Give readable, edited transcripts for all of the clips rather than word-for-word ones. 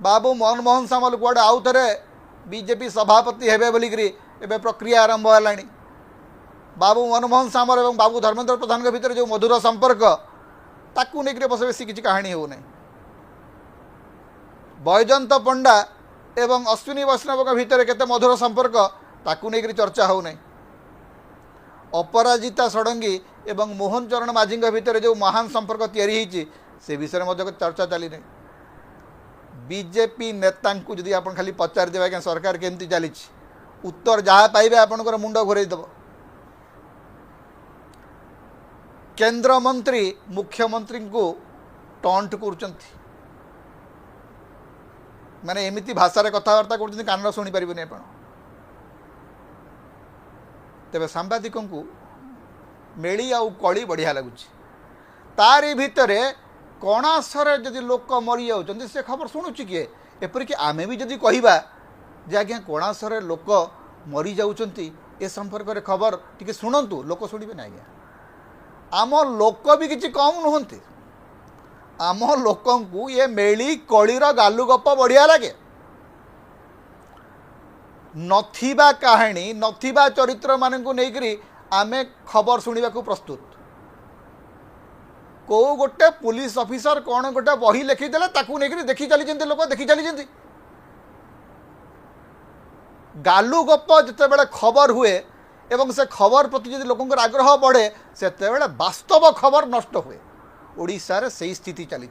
बाबू मनमोहन सामल कुआडे आउ थे बीजेपी सभापति हेबे बोलिकी एवं प्रक्रिया आरंभ है। बाबू मनमोहन सामल और बाबू धर्मेंद्र प्रधान के भितर जो मधुर संपर्क ताकू नहीं बस बेसी किसी कहानी हो नहीं। बैजयंत पंडा एवं अश्विनी वैष्णव के भितर केते मधुर संपर्क ताकू नहीं चर्चा हो नहीं। अपराजिता षडंगी एवं मोहन चरण माझी भितर जो महान संपर्क तैयारी से विषय में चर्चा चली नहीं। बीजेपी नेता जदि आप खाली पचार देवे आज्ञा सरकार केमती चली उत्तर जहाँ पाइबे आपंकर मुंड घोरईदेव। केंद्र मंत्री मुख्यमंत्री को टंट कर माने एमती भाषा कथबार्ता कर कान शुणी पारे आप। तेरे सांबादिक को मेली आउ कली बढ़िया लगुच तारी भितर कणासरे जदि लोक मरी जाऊँ से खबर शुणुची किए एपरिक आमे भी जदि कहवा जे आज्ञा कणासरे लोक मरी जाउछंती ए संपर्क में खबर टिके शुणु लोक शुणवे ना आज्ञा। आम लोक भी किसी कम नुहंती। आम लोक ये मेली कलीर गालु गप बढ़िया लगे। नथिबा कहानी नथिबा चरित्र मान को लेकर आमे खबर शुणा को प्रस्तुत। को गोटे पुलिस ऑफिसर कौन गोटे बही लिखिदेला ताकू नहीं देखी चली लोक देखी चली गालु गप जिते खबर हुए एवं से खबर प्रति यदि लोक आग्रह बढ़े से वास्तव खबर नष्ट हुए। ओडिशार से स्थिति चली।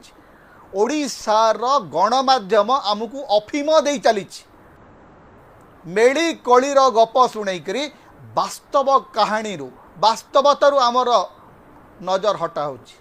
ओडिशार गणमाध्यम आमको अफिम दे चली मेली कलीर गप शुणेकरी वास्तव कहानी वास्तवतारू आमर नजर हटा होची।